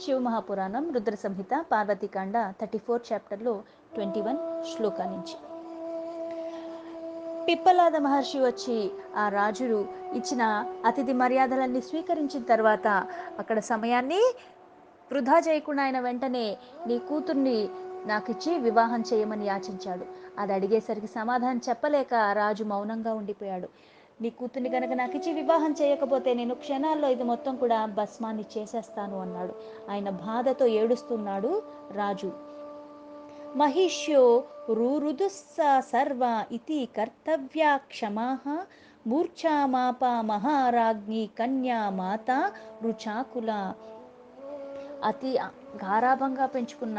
శివమహాపురాణం రుద్ర సంహిత పార్వతీకాండ 34 చాప్టర్లో 21 శ్లోకా నుంచి. పిప్పలాద మహర్షి వచ్చి ఆ రాజులు ఇచ్చిన అతిథి మర్యాదలన్నీ స్వీకరించిన తర్వాత అక్కడ సమయాన్ని వృధా చేయకుండా ఆయన వెంటనే నీ కూతుర్ని నాకిచ్చి వివాహం చేయమని యాచించాడు. అది అడిగేసరికి సమాధానం చెప్పలేక ఆ రాజు మౌనంగా ఉండిపోయాడు. నీ కూతుర్ని కనుక నాకిచ్చి వివాహం చేయకపోతే నేను క్షణాల్లో ఇది మొత్తం కూడా భస్మాన్ని చేసేస్తాను అన్నాడు. ఆయన బాధతో ఏడుస్తున్నాడు రాజు. మహిష్యో రురుదుస్స సర్వ ఇతి కర్తవ్యా క్షమాః మూర్ఛామాప మహారాజ్ఞి కన్యా మాత రుచాకుల. అతి గారాభంగా పెంచుకున్న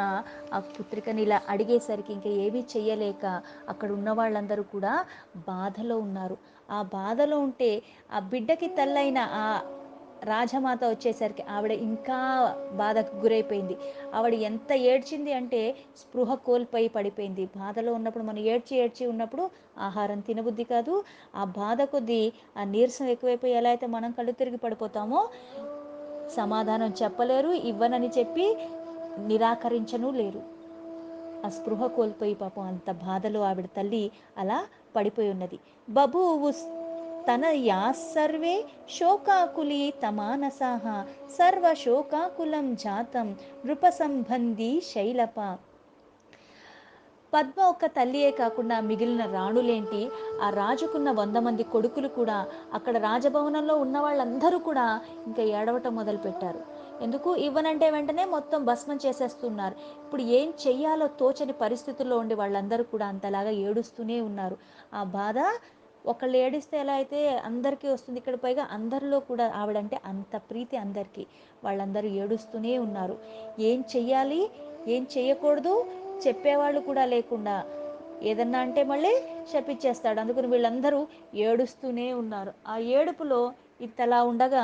ఆ పుత్రికని ఇలా అడిగేసరికి ఇంకా ఏమీ చెయ్యలేక అక్కడ ఉన్న వాళ్ళందరూ కూడా బాధలో ఉన్నారు. ఆ బాధలో ఉంటే ఆ బిడ్డకి తల్లైన ఆ రాజమాత వచ్చేసరికి ఆవిడ ఇంకా బాధకు గురైపోయింది. ఆవిడ ఎంత ఏడ్చింది అంటే స్పృహ కోల్పోయి పడిపోయింది. బాధలో ఉన్నప్పుడు మనం ఏడ్చి ఏడ్చి ఉన్నప్పుడు ఆహారం తినబుద్ధి కాదు. ఆ బాధ కొద్దీ ఆ నీరసం ఎక్కువైపోయి ఎలా అయితే మనం కళ్ళు తిరిగి పడిపోతామో సమాధానం చెప్పలేరు, ఇవ్వనని చెప్పి నిరాకరించను లేరు. ఆ స్పృహ కోల్పోయి పాపం అంత బాధలో ఆవిడ తల్లి అలా పడిపోయి ఉన్నది. బభూవు తనయా సర్వే శోకాకులీ తమానసాః సర్వ శోకాకులం జాతం నృపసంబంధి శైలప. పద్మ ఒక్క తల్లియే కాకుండా మిగిలిన రాణులేంటి, ఆ రాజుకున్న 100 మంది కొడుకులు కూడా అక్కడ రాజభవనంలో ఉన్న వాళ్ళందరూ కూడా ఇంకా ఏడవటం మొదలుపెట్టారు. ఎందుకు ఇవ్వనంటే వెంటనే మొత్తం భస్మం చేసేస్తున్నారు. ఇప్పుడు ఏం చెయ్యాలో తోచని పరిస్థితుల్లో ఉండి వాళ్ళందరూ కూడా అంతలాగా ఏడుస్తూనే ఉన్నారు. ఆ బాధ ఒకళ్ళు ఏడిస్తే ఎలా అయితే అందరికీ వస్తుంది, ఇక్కడ పైగా అందరిలో కూడా ఆవిడంటే అంత ప్రీతి అందరికీ. వాళ్ళందరూ ఏడుస్తూనే ఉన్నారు. ఏం చెయ్యాలి, ఏం చెయ్యకూడదు చెప్పేవాళ్ళు కూడా లేకుండా ఏదన్నా అంటే మళ్ళీ శపించేస్తాడు. అందుకని వీళ్ళందరూ ఏడుస్తూనే ఉన్నారు. ఆ ఏడుపులో ఇంతలా ఉండగా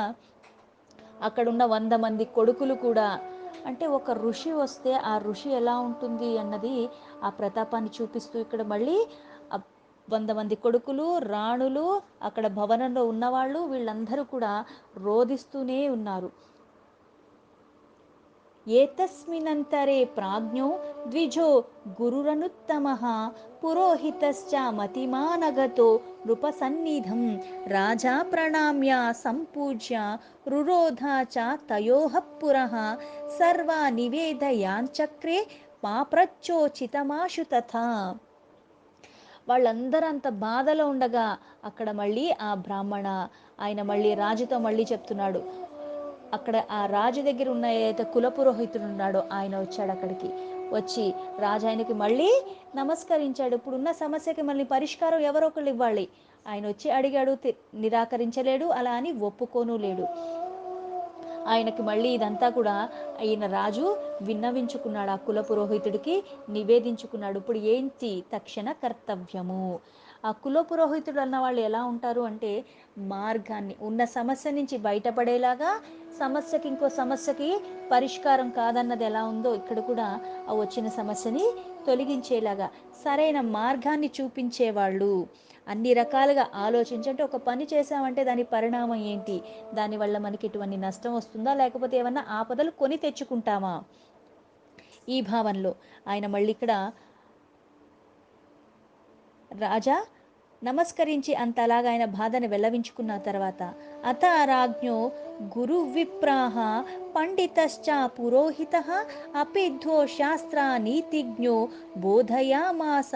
అక్కడున్న 100 మంది కొడుకులు కూడా, అంటే ఒక ఋషి వస్తే ఆ ఋషి ఎలా ఉంటుంది అన్నది ఆ ప్రతాపాన్ని చూపిస్తూ ఇక్కడ మళ్ళీ 100 మంది కొడుకులు, రాణులు, అక్కడ భవనంలో ఉన్నవాళ్ళు వీళ్ళందరూ కూడా రోదిస్తూనే ఉన్నారు. ఏతస్మినంతరే ప్రాజ్ఞో ద్విజో గురురనుత్తమః పురోహితశ్చ మతిమానగతో నృపసన్నిధం రాజా ప్రణామ్య సంపూజ్య రురోధ చ తయోః పురః సర్వా నివేదయాంచక్రే పాప్రచ్చోచితమాశు తథా. వాళ్ళందరూ అంత బాధలో ఉండగా అక్కడ మళ్ళీ ఆ బ్రాహ్మణ ఆయన మళ్ళీ రాజుతో మళ్ళీ చెప్తున్నాడు. అక్కడ ఆ రాజు దగ్గర ఉన్న ఏదైతే కులపురోహితుడు ఉన్నాడో ఆయన వచ్చాడు. అక్కడికి వచ్చి రాజు ఆయనకి మళ్ళీ నమస్కరించాడు. ఇప్పుడున్న సమస్యకి మళ్ళీ పరిష్కారం ఎవరో ఒకళ్ళు ఇవ్వాలి. ఆయన వచ్చి అడిగాడు, నిరాకరించలేడు, అలా అని ఒప్పుకోను లేడు. ఆయనకి మళ్ళీ ఇదంతా కూడా ఆయన రాజు విన్నవించుకున్నాడు, ఆ కుల పురోహితుడికి నివేదించుకున్నాడు. ఇప్పుడు ఏంటి తక్షణ కర్తవ్యము. ఆ కుల పురోహితుడు అన్న వాళ్ళు ఎలా ఉంటారు అంటే మార్గాన్ని, ఉన్న సమస్య నుంచి బయటపడేలాగా, సమస్యకి ఇంకో సమస్యకి పరిష్కారం కాదన్నది ఎలా ఉందో ఇక్కడ కూడా ఆ వచ్చిన సమస్యని తొలగించేలాగా సరైన మార్గాన్ని చూపించేవాళ్ళు. అన్ని రకాలుగా ఆలోచించి, అంటే ఒక పని చేసామంటే దాని పరిణామం ఏంటి, దానివల్ల మనకి ఎటువంటి నష్టం వస్తుందా లేకపోతే ఏమన్నా ఆపదలు కొని తెచ్చుకుంటామా, ఈ భావంలో ఆయన మళ్ళీ ఇక్కడ రాజా నమస్కరించి అంతలాగా ఆయన బాధను వెల్లవించుకున్న తర్వాత అత రాజ్ఞో గురు విప్రాహ పండితశ్చ పురోహితః అపిధ్వో శాస్త్ర నీతిజ్ఞో బోధయామాస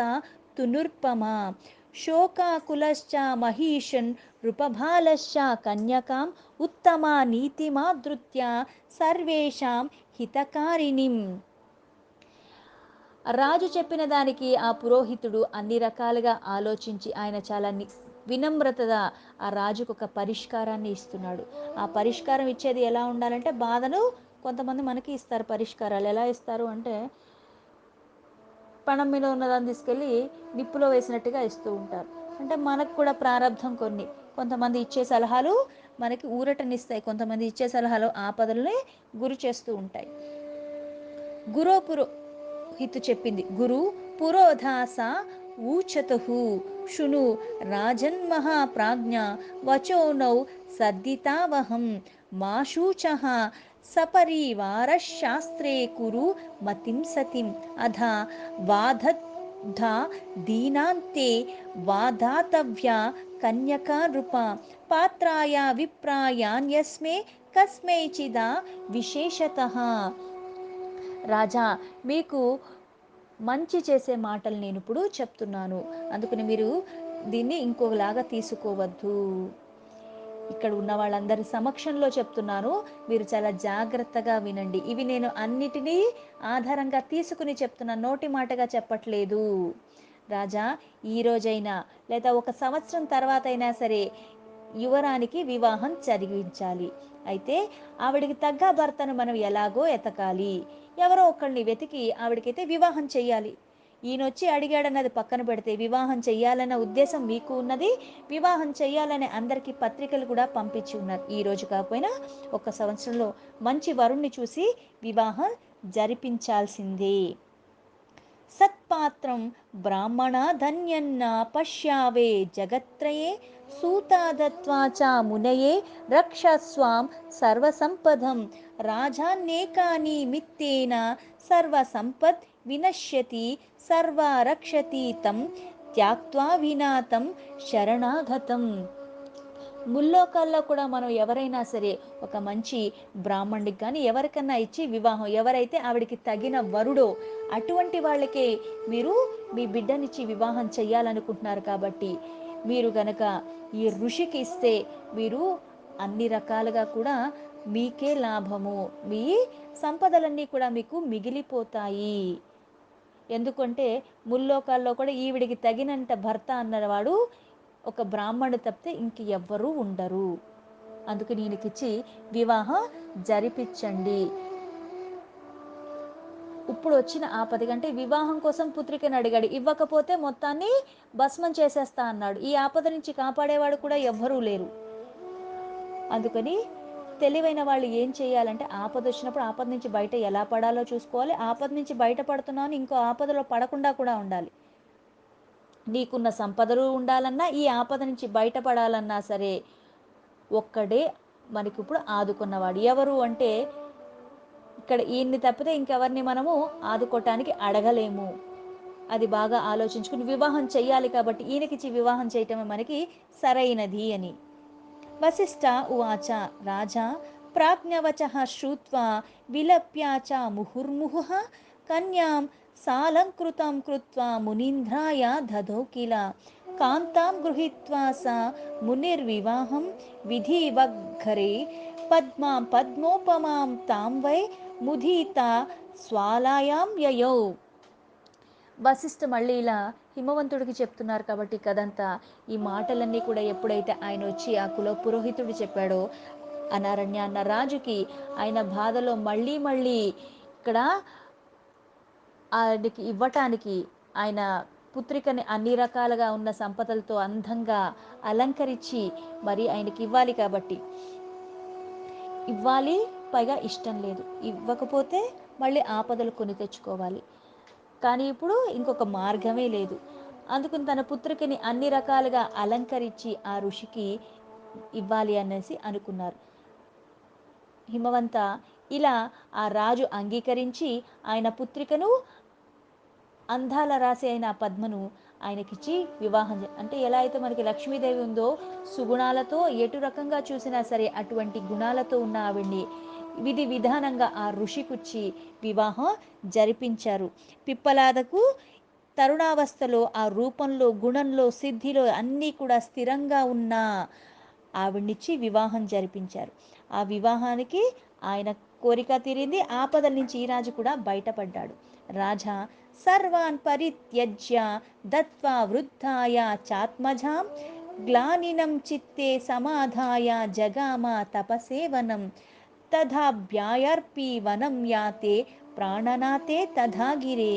తునుర్పమా శోకాకులశ్చ మహీషన్ నృపబాలశ్చ కన్యకాం ఉత్తమా నీతిమాదృత్య సర్వేషాం హితకారిణిం. రాజు చెప్పిన దానికి ఆ పురోహితుడు అన్ని రకాలుగా ఆలోచించి ఆయన చాలా వినమ్రతగా ఆ రాజుకు ఒక పరిష్కారాన్ని ఇస్తున్నాడు. ఆ పరిష్కారం ఇచ్చేది ఎలా ఉండాలంటే, బాధను కొంతమంది మనకి ఇస్తారు పరిష్కారాలు. ఎలా ఇస్తారు అంటే పణం మీద ఉన్నదాన్ని తీసుకెళ్ళి నిప్పులో వేసినట్టుగా ఇస్తూ ఉంటారు. అంటే మనకు కూడా ప్రారంధం కొన్ని, కొంతమంది ఇచ్చే సలహాలు మనకి ఊరటనిస్తాయి, కొంతమంది ఇచ్చే సలహాలు ఆపదల్ని గురి చేస్తూ ఉంటాయి. హితు చెప్పింది గురు పురోధాస ఊచతుహు శృణు రాజన్మహా ప్రాజ్ఞ వచోనౌ సద్దితావహం మాశూచః సపరివారశాస్త్రే కురు మతిం సతిం అధ వాదద్ధ దీనాంతే వాదాతవ్య కన్యకా నృప పాత్రాయ విప్రాయాన్యస్మే కస్మైచిదా విశేషతః. రాజా, మీకు మంచి చేసే మాటలు నేను ఇప్పుడు చెప్తున్నాను, అందుకని మీరు దీన్ని ఇంకోలాగా తీసుకోవద్దు. ఇక్కడ ఉన్న వాళ్ళందరి సమక్షంలో చెప్తున్నాను, మీరు చాలా జాగ్రత్తగా వినండి. ఇవి నేను అన్నిటినీ ఆధారంగా తీసుకుని చెప్తున్నాను, నోటి మాటగా చెప్పట్లేదు. రాజా, ఈ రోజైనా లేదా ఒక సంవత్సరం తర్వాత అయినా సరే యువరానికి వివాహం జరిగించాలి. అయితే ఆవిడికి తగ్గ భర్తను మనం ఎలాగో ఎతకాలి. ఎవరో ఒకళ్ళని వెతికి ఆవిడకైతే వివాహం చెయ్యాలి. ఈయనొచ్చి అడిగాడన్నది పక్కన పెడితే, వివాహం చెయ్యాలన్న ఉద్దేశం మీకు ఉన్నది, వివాహం చెయ్యాలనే అందరికీ పత్రికలు కూడా పంపించి ఉన్నారు. ఈ రోజు కాకపోయినా ఒక సంవత్సరంలో మంచి వరుణ్ణి చూసి వివాహం జరిపించాల్సిందే. సత్పాత్రం బ్రాహ్మణాధన్యన్న పశ్యావే జగత్రయే సూతా దత్వా చ మునయే రక్షస్వాం సర్వసంపదం రాజాన్నేకాని మిత్తేన సర్వసంపద్ వినశ్యతి సర్వ రక్షతి తం త్యాక్త్వా వినాతం శరణాగతం. ముల్లోకాల్లో కూడా మనం ఎవరైనా సరే ఒక మంచి బ్రాహ్మణుడికి కానీ ఎవరికన్నా ఇచ్చి వివాహం, ఎవరైతే ఆవిడికి తగిన వరుడో అటువంటి వాళ్ళకే మీరు మీ బిడ్డనిచ్చి వివాహం చెయ్యాలనుకుంటున్నారు. కాబట్టి మీరు గనక ఈ ఋషికి ఇస్తే మీరు అన్ని రకాలుగా కూడా మీకే లాభము, మీ సంపదలన్నీ కూడా మీకు మిగిలిపోతాయి. ఎందుకంటే ముల్లోకాల్లో కూడా ఈవిడికి తగినంత భర్త అన్నవాడు ఒక బ్రాహ్మణుడు తప్పితే ఇంక ఎవ్వరూ ఉండరు. అందుకు ఈయనకిచ్చి వివాహం జరిపించండి. ఇప్పుడు వచ్చిన ఆపద కంటే వివాహం కోసం పుత్రికను అడిగాడు, ఇవ్వకపోతే మొత్తాన్ని భస్మం చేసేస్తా అన్నాడు. ఈ ఆపద నుంచి కాపాడేవాడు కూడా ఎవ్వరూ లేరు. అందుకని తెలివైన వాళ్ళు ఏం చేయాలంటే, ఆపద వచ్చినప్పుడు ఆపద నుంచి బయట ఎలా పడాలో చూసుకోవాలి. ఆపద నుంచి బయటపడుతున్నాను ఇంకో ఆపదలో పడకుండా కూడా ఉండాలి. నీకున్న సంపదలు ఉండాలన్నా, ఈ ఆపద నుంచి బయటపడాలన్నా సరే ఒక్కడే మనకి ఇప్పుడు ఆదుకున్నవాడు. ఎవరు అంటే ఇక్కడ ఈయన్ని తప్పితే ఇంకెవరిని మనము ఆదుకోవటానికి అడగలేము. అది బాగా ఆలోచించుకుని వివాహం చెయ్యాలి. కాబట్టి ఈయనకిచ్చి వివాహం చేయటమే మనకి సరైనది అని. వశిష్ఠ ఉవాచ రాజా ప్రాజ్ఞవచః శ్రుత్వా విలప్య చ ముహుర్ముహుః కన్యాం సాలంకృతం కృత్వా మునీంద్రాయ దదౌ కిల కాంతాం గృహీత్వా స మునిర్వివాహం విధివగ్గరే పద్మాం పద్మోపమాం తాం వై ముదీత స్వాలాయాం యయౌ. వశిష్ఠ మళ్ళీ ఇలా హిమవంతుడికి చెప్తున్నారు కాబట్టి కదంతా ఈ మాటలన్నీ కూడా ఎప్పుడైతే ఆయన వచ్చి ఆ కుల పురోహితుడు చెప్పాడో, అనారణ్య అన్న రాజుకి ఆయన బాధలో మళ్ళీ మళ్ళీ ఇక్కడ ఆయనకి ఇవ్వటానికి ఆయన పుత్రికని అన్ని రకాలుగా ఉన్న సంపదలతో అందంగా అలంకరించి మరి ఆయనకి ఇవ్వాలి. కాబట్టి ఇవ్వాలి, పైగా ఇష్టం లేదు, ఇవ్వకపోతే మళ్ళీ ఆపదలు కొని తెచ్చుకోవాలి. కానీ ఇప్పుడు ఇంకొక మార్గమే లేదు. అందుకని తన పుత్రికని అన్ని రకాలుగా అలంకరించి ఆ ఋషికి ఇవ్వాలి అనేసి అనుకున్నారు. హిమవంత ఇలా ఆ రాజు అంగీకరించి ఆయన పుత్రికను, అందాల రాశి అయిన పద్మను ఆయనకిచ్చి వివాహం అంటే ఎలా అయితే మనకి లక్ష్మీదేవి ఉందో సుగుణాలతో, ఎటు రకంగా చూసినా సరే అటువంటి గుణాలతో ఉన్న ఆవిడ్ని విధి విధానంగా ఆ ఋషికుచ్చి వివాహం జరిపించారు. పిప్పలాదకు తరుణావస్థలో ఆ రూపంలో, గుణంలో, సిద్ధిలో అన్నీ కూడా స్థిరంగా ఉన్న ఆవిడ్నిచ్చి వివాహం జరిపించారు. ఆ వివాహానికి ఆయన కోరిక తీరింది. ఆపదల నుంచి ఈ రాజు కూడా బయటపడ్డాడు. రాజా సర్వాన్ పరిత్యజ్య దత్వా వృద్ధాయ చాత్మజాం గ్లానినం చిత్తే సమాధాయ జగామ తపసేవనం తథాభ్యాయర్పి వనం యాతే ప్రాణనాతే తథా గిరే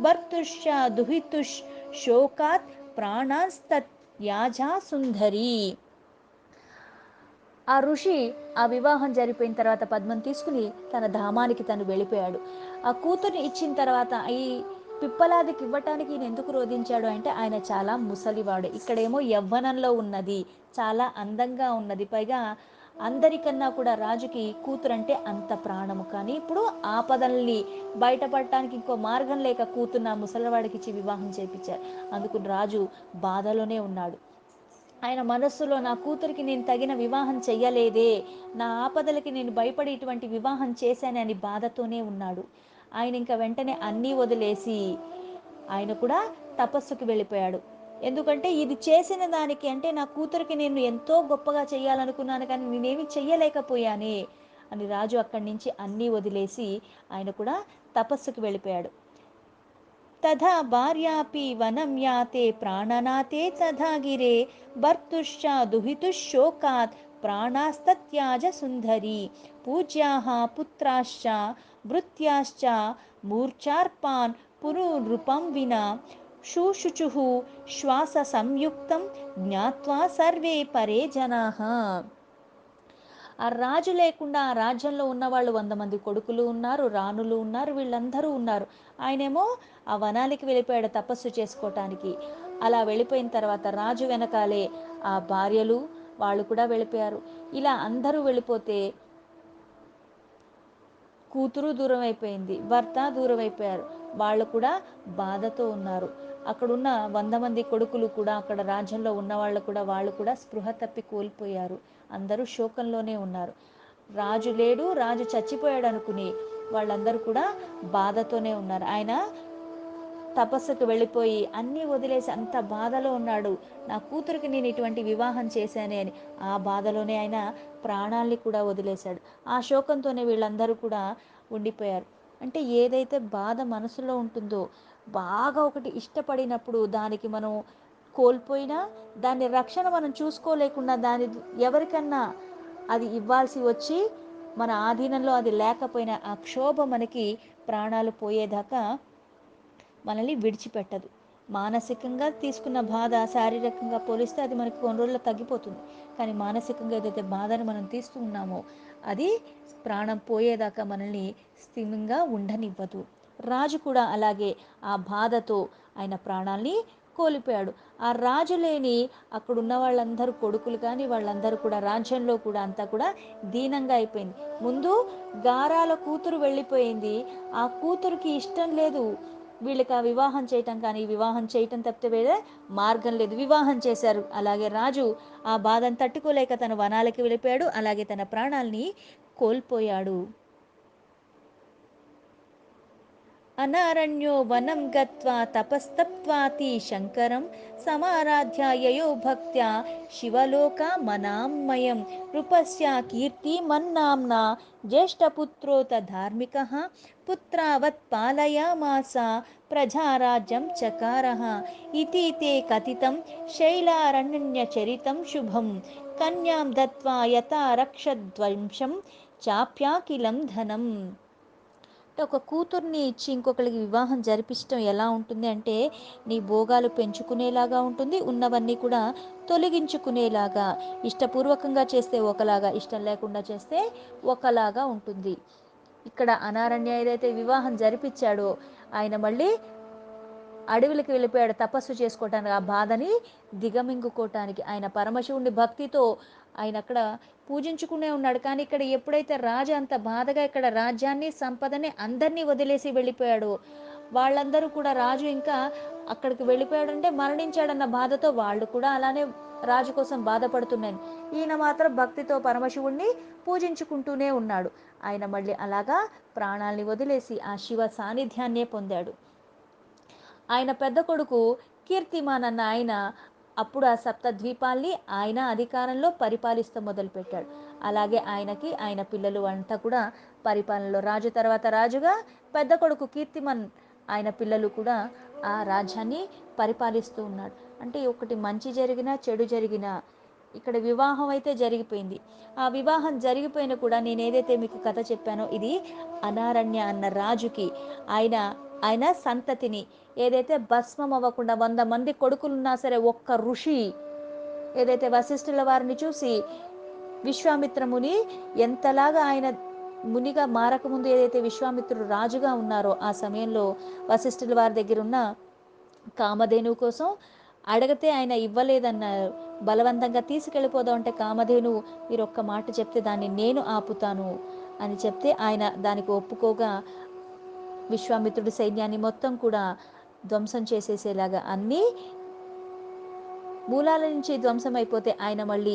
భర్తుశ్చ దుహితుష్ శోకాత్ ప్రాణాస్తత్ యాజా సుందరి. ఆ ఋషి ఆ వివాహం జరిపోయిన తర్వాత పద్మను తీసుకుని తన ధామానికి తను వెళ్ళిపోయాడు. ఆ కూతుర్ని ఇచ్చిన తర్వాత ఈ పిప్పలాదికి ఇవ్వటానికి ఈయన ఎందుకు రోధించాడు అంటే, ఆయన చాలా ముసలివాడు, ఇక్కడేమో యవ్వనంలో ఉన్నది, చాలా అందంగా ఉన్నది, పైగా అందరికన్నా కూడా రాజుకి కూతురంటే అంత ప్రాణము. కానీ ఇప్పుడు ఆపదల్ని బయటపడటానికి ఇంకో మార్గం లేక కూతున్న ముసలివాడికి ఇచ్చి వివాహం చేపించారు. అందుకు రాజు బాధలోనే ఉన్నాడు. ఆయన మనస్సులో నా కూతురికి నేను తగిన వివాహం చెయ్యలేదే, నా ఆపదలకి నేను భయపడి ఇటువంటి వివాహం చేశానని బాధతోనే ఉన్నాడు. ఆయన ఇంకా వెంటనే అన్నీ వదిలేసి ఆయన కూడా తపస్సుకి వెళ్ళిపోయాడు. ఎందుకంటే ఇది చేసిన దానికి, అంటే నా కూతురికి నేను ఎంతో గొప్పగా చేయాలనుకున్నాను కానీ నేనేమి చెయ్యలేకపోయానే అని రాజు అక్కడి నుంచి అన్నీ వదిలేసి ఆయన కూడా తపస్సుకి వెళ్ళిపోయాడు. తథా భార్యాపి వనం యాతే ప్రాణనాతే తథా గిరే భర్తుశ్చ దుహితుశోకాత్ ప్రాణాస్తత్యాజ సుందరి పూజ్యాః పుత్రాశ్చ భృత్యాశ్చ మూర్ఛార్పాన్ పునరుపం వినా శుశుచుః శ్వాస సంయుక్తం జ్ఞాత్వా సర్వే పరే జనాః. ఆ రాజు లేకుండా ఆ రాజ్యంలో ఉన్న వాళ్ళు 100 మంది కొడుకులు ఉన్నారు, రాణులు ఉన్నారు, వీళ్ళందరూ ఉన్నారు. ఆయనేమో ఆ వనానికి వెళ్ళిపోయాడు తపస్సు చేసుకోవటానికి. అలా వెళ్ళిపోయిన తర్వాత రాజు వెనకాలే ఆ భార్యలు వాళ్ళు కూడా వెళ్ళిపోయారు. ఇలా అందరూ వెళ్ళిపోతే కూతురు దూరం అయిపోయింది, భర్త దూరం అయిపోయారు. వాళ్ళు కూడా బాధతో ఉన్నారు. అక్కడున్న 100 మంది కొడుకులు కూడా, అక్కడ రాజ్యంలో ఉన్న వాళ్ళు కూడా స్పృహ తప్పి కోల్పోయారు. అందరూ శోకంలోనే ఉన్నారు. రాజు లేడు, రాజు చచ్చిపోయాడు అనుకుని వాళ్ళందరూ కూడా బాధతోనే ఉన్నారు. ఆయన తపస్సుకు వెళ్ళిపోయి అన్నీ వదిలేసి అంత బాధలో ఉన్నాడు. నా కూతురికి నేను ఇటువంటి వివాహం చేశానే అని ఆ బాధలోనే ఆయన ప్రాణాల్ని కూడా వదిలేశాడు. ఆ శోకంతోనే వీళ్ళందరూ కూడా ఉండిపోయారు. అంటే ఏదైతే బాధ మనసులో ఉంటుందో, బాగా ఒకటి ఇష్టపడినప్పుడు దానికి మనం కోల్పోయినా దాని రక్షణ మనం చూసుకోలేకుండా దాని ఎవరికన్నా అది ఇవ్వాల్సి వచ్చి మన ఆధీనంలో అది లేకపోయినా ఆ క్షోభ మనకి ప్రాణాలు పోయేదాకా మనల్ని విడిచిపెట్టదు. మానసికంగా తీసుకున్న బాధ శారీరకంగా పోలిస్తే అది మనకి కొన్ని రోజుల్లో తగ్గిపోతుంది. కానీ మానసికంగా ఏదైతే బాధను మనం తీస్తూ ఉన్నామో అది ప్రాణం పోయేదాకా మనల్ని స్థిరంగా ఉండనివ్వదు. రాజు కూడా అలాగే ఆ బాధతో ఆయన ప్రాణాల్ని కోల్పోయాడు. ఆ రాజు లేని అక్కడున్న వాళ్ళందరూ కొడుకులు కానీ వాళ్ళందరూ కూడా రాజ్యంలో కూడా అంతా కూడా దీనంగా అయిపోయింది. ముందు గారాల కూతురు వెళ్ళిపోయింది. ఆ కూతురికి ఇష్టం లేదు వీళ్ళకి ఆ వివాహం చేయటం, కానీ వివాహం చేయటం తప్పితే వేరే మార్గం లేదు. వివాహం చేశారు. అలాగే రాజు ఆ బాధను తట్టుకోలేక తన వనాలకి వెళ్ళిపోయాడు. అలాగే తన ప్రాణాల్ని కోల్పోయాడు. అనారణ్యో వనం గత్వా తపస్తప్త్వాతి శంకరం సమారాధ్యాయయో భక్త్యా శివలోక మనామయం నృపస్య కీర్తిమన్నాంనా జ్యేష్ఠపుత్రోత ధార్మికః పుత్రావత్ పాలయామాస ప్రజారాజ్యం చకారః ఇతి తే కథితం శైలారణ్యచరితం శుభం కన్యాం దత్వా యథా రక్షద్వంశం చాప్యాకిలం ధనం. ఒక కూతుర్ని ఇచ్చి ఇంకొకరికి వివాహం జరిపించడం ఎలా ఉంటుంది అంటే, నీ భోగాలు పెంచుకునేలాగా ఉంటుంది, ఉన్నవన్నీ కూడా తొలగించుకునేలాగా. ఇష్టపూర్వకంగా చేస్తే ఒకలాగా, ఇష్టం లేకుండా చేస్తే ఒకలాగా ఉంటుంది. ఇక్కడ అనారణ్య ఏదైతే వివాహం జరిపించాడో ఆయన మళ్ళీ అడవులకు వెళ్ళిపోయాడు తపస్సు చేసుకోవటానికి, ఆ బాధని దిగమింగుకోవటానికి. ఆయన పరమశివుని భక్తితో ఆయన అక్కడ పూజించుకునే ఉన్నాడు. కానీ ఇక్కడ ఎప్పుడైతే రాజు అంత బాధగా ఇక్కడ రాజ్యాన్ని సంపదని అందరినీ వదిలేసి వెళ్ళిపోయాడు, వాళ్ళందరూ కూడా రాజు ఇంకా అక్కడికి వెళ్ళిపోయాడంటే మరణించాడన్న బాధతో వాళ్ళు కూడా అలానే రాజు కోసం బాధపడుతున్నాను. ఈయన మాత్రం భక్తితో పరమశివుణ్ణి పూజించుకుంటూనే ఉన్నాడు. ఆయన మళ్ళీ అలాగా ప్రాణాల్ని వదిలేసి ఆ శివ సాన్నిధ్యాన్నే పొందాడు. ఆయన పెద్ద కొడుకు కీర్తిమాన్ అన్న ఆయన అప్పుడు ఆ సప్తద్వీపాల్ని ఆయన అధికారంలో పరిపాలిస్తూ మొదలుపెట్టాడు. అలాగే ఆయనకి ఆయన పిల్లలు అంతా కూడా పరిపాలనలో, రాజు తర్వాత రాజుగా పెద్ద కొడుకు కీర్తిమన్ ఆయన పిల్లలు కూడా ఆ రాజ్యాన్ని పరిపాలిస్తూ ఉన్నాడు. అంటే ఒకటి మంచి జరిగినా చెడు జరిగినా ఇక్కడ వివాహం అయితే జరిగిపోయింది. ఆ వివాహం జరిగిపోయినా కూడా నేను ఏదైతే మీకు కథ చెప్పానో ఇది అనారణ్య అన్న రాజుకి ఆయన ఆయన సంతతిని ఏదైతే భస్మం అవ్వకుండా 100 మంది కొడుకులున్నా సరే ఒక్క ఋషి ఏదైతే వశిష్ఠుల వారిని చూసి విశ్వామిత్రముని ఎంతలాగా ఆయన మునిగా మారకముందు ఏదైతే విశ్వామిత్రుడు రాజుగా ఉన్నారో ఆ సమయంలో వశిష్ఠుల వారి దగ్గర ఉన్న కామధేనువు కోసం అడిగితే ఆయన ఇవ్వలేదన్నారు. బలవంతంగా తీసుకెళ్ళిపోదాం అంటే కామధేనువు మీరొక్క మాట చెప్తే దాన్ని నేను ఆపుతాను అని చెప్తే ఆయన దానికి ఒప్పుకోగా విశ్వామిత్రుడి సైన్యాన్ని మొత్తం కూడా ధ్వంసం చేసేసేలాగా అన్నీ మూలాల నుంచి ధ్వంసమైపోతే ఆయన మళ్ళీ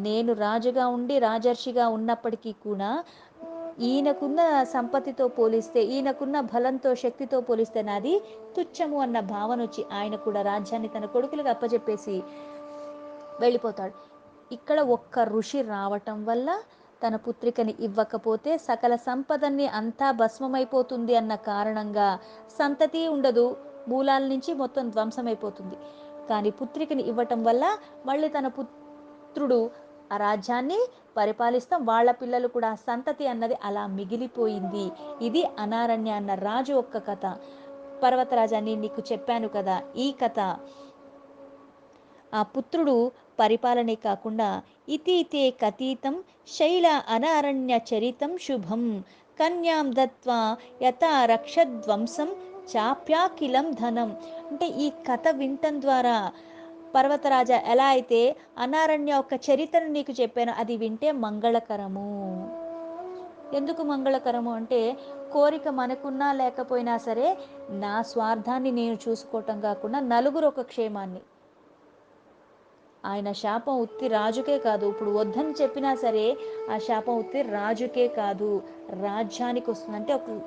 నేను రాజుగా ఉండి రాజర్షిగా ఉన్నప్పటికీ కూడా ఈయనకున్న సంపత్తితో పోలిస్తే ఈయనకున్న బలంతో శక్తితో పోలిస్తే నాది తుచ్చము అన్న భావన వచ్చి ఆయన కూడా రాజ్యాన్ని తన కొడుకులకు అప్పచెప్పేసి వెళ్ళిపోతాడు. ఇక్కడ ఒక్క ఋషి రావటం వల్ల తన పుత్రికని ఇవ్వకపోతే సకల సంపదన్ని అంతా భస్మమైపోతుంది అన్న కారణంగా సంతతి ఉండదు, మూలాల నుంచి మొత్తం ధ్వంసమైపోతుంది. కానీ పుత్రికని ఇవ్వటం వల్ల మళ్ళీ తన పుత్రుడు ఆ రాజ్యాన్ని పరిపాలిస్తాం, వాళ్ళ పిల్లలు కూడా సంతతి అన్నది అలా మిగిలిపోయింది. ఇది అనారణ్య అన్న రాజు ఒక్క కథ. పర్వతరాజాన్ని నీకు చెప్పాను కదా, ఈ కథ ఆ పుత్రుడు పరిపాలనే కాకుండా ఇతీతే కతీతం శైల అనారణ్య చరితం శుభం కన్యాం దత్వా యథా రక్షధ్వంసం చాప్యాకిలం ధనం. అంటే ఈ కథ వింటం ద్వారా పర్వతరాజ ఎలా అయితే అనారణ్య ఒక చరిత్రను నీకు చెప్పాను అది వింటే మంగళకరము. ఎందుకు మంగళకరము అంటే కోరిక మనకున్నా లేకపోయినా సరే నా స్వార్థాన్ని నేను చూసుకోవటం కాకుండా నలుగురు ఒక క్షేమాన్ని. ఆయన శాపం ఉత్తి రాజుకే కాదు, ఇప్పుడు వద్దని చెప్పినా సరే ఆ శాపం ఉత్తి రాజుకే కాదు రాజ్యానికి వస్తుంది. అంటే ఒక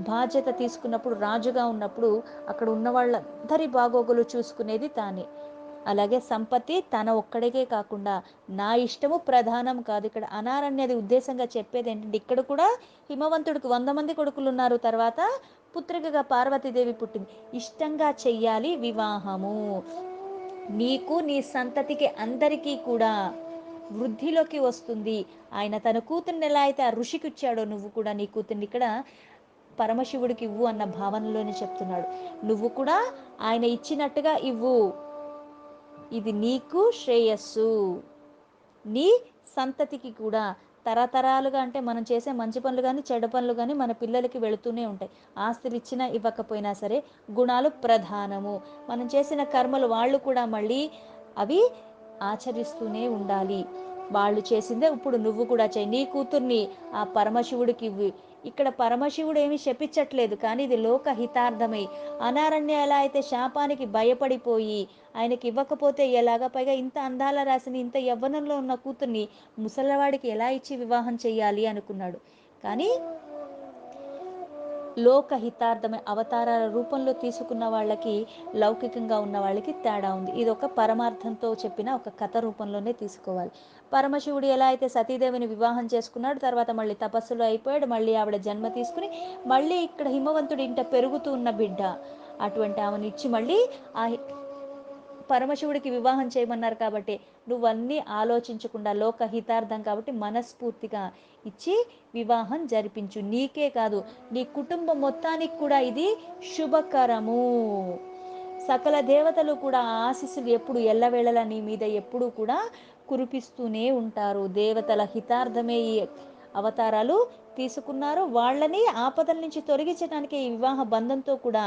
బాధ్యత తీసుకున్నప్పుడు రాజుగా ఉన్నప్పుడు అక్కడ ఉన్న వాళ్ళందరి బాగోగులు చూసుకునేది తానే. అలాగే సంపత్తి తన ఒక్కడికే కాకుండా నా ఇష్టము ప్రధానం కాదు. ఇక్కడ అనారణ్యది ఉద్దేశంగా చెప్పేది ఏంటంటే ఇక్కడ కూడా హిమవంతుడికి 100 మంది కొడుకులు ఉన్నారు, తర్వాత పుత్రికగా పార్వతీదేవి పుట్టింది. ఇష్టంగా చెయ్యాలి వివాహము, నీకు నీ సంతతికి అందరికీ కూడా వృద్ధిలోకి వస్తుంది. ఆయన తన కూతుర్ని ఎలా అయితే ఆ ఋషికి ఇచ్చాడో నువ్వు కూడా నీ కూతుర్ని ఇక్కడ పరమశివుడికి ఇవ్వు అన్న భావనలోనే చెప్తున్నాడు. నువ్వు కూడా ఆయన ఇచ్చినట్టుగా ఇవ్వు, ఇది నీకు శ్రేయస్సు, నీ సంతతికి కూడా. తరతరాలుగా అంటే మనం చేసే మంచి పనులు కానీ చెడ్డ పనులు కానీ మన పిల్లలకి వెళుతూనే ఉంటాయి. ఆస్తులు ఇచ్చినా ఇవ్వకపోయినా సరే గుణాలు ప్రధానము. మనం చేసిన కర్మలు వాళ్ళు కూడా మళ్ళీ అవి ఆచరిస్తూనే ఉండాలి. వాళ్ళు చేసిందే ఇప్పుడు నువ్వు కూడా చేయి. నీ కూతుర్ని ఆ పరమశివుడికి ఇవ్వు. ఇక్కడ పరమశివుడు ఏమీ శపించట్లేదు, కానీ ఇది లోకహితార్థమై. అనారణ్య ఎలా అయితే శాపానికి భయపడిపోయి ఆయనకి ఇవ్వకపోతే ఎలాగా, పైగా ఇంత అందాల రాసిని ఇంత యవ్వనంలో ఉన్న కూతుర్ని ముసలివాడికి ఎలా ఇచ్చి వివాహం చెయ్యాలి అనుకున్నాడు. కానీ లోకహితార్థమై అవతారాల రూపంలో తీసుకున్న వాళ్ళకి లౌకికంగా ఉన్న వాళ్ళకి తేడా ఉంది. ఇది ఒక పరమార్థంతో చెప్పిన ఒక కథ రూపంలోనే తీసుకోవాలి. పరమశివుడు ఎలా అయితే సతీదేవిని వివాహం చేసుకున్నాడు, తర్వాత మళ్ళీ తపస్సులో అయిపోయాడు, మళ్ళీ ఆవిడ జన్మ తీసుకుని మళ్ళీ ఇక్కడ హిమవంతుడి ఇంట పెరుగుతూ ఉన్న బిడ్డ, అటువంటి ఆమెను ఇచ్చి మళ్ళీ ఆ పరమశివుడికి వివాహం చేయమన్నారు కాబట్టి నువ్వన్నీ ఆలోచించకుండా లోకహితార్థం కాబట్టి మనస్ఫూర్తిగా ఇచ్చి వివాహం జరిపించు. నీకే కాదు నీ కుటుంబం మొత్తానికి కూడా ఇది శుభకరము. సకల దేవతలు కూడా ఆశీస్సులు ఎప్పుడు ఎల్లవేళలా నీ మీద ఎప్పుడు కూడా కురిపిస్తూనే ఉంటారు. దేవతల హితార్థమే ఈ అవతారాలు తీసుకున్నారు. వాళ్ళని ఆపదల నుంచి తొలగించడానికి ఈ వివాహ బంధంతో కూడా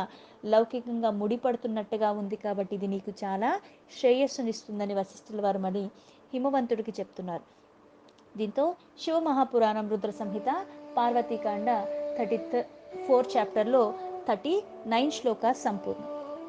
లౌకికంగా ముడిపడుతున్నట్టుగా ఉంది. కాబట్టి ఇది నీకు చాలా శ్రేయస్సునిస్తుందని వశిష్ఠుల వారు మరి హిమవంతుడికి చెప్తున్నారు. దీంతో శివమహాపురాణం రుద్ర సంహిత పార్వతీకాండ 34 చాప్టర్లో 39 శ్లోక సంపూర్ణం.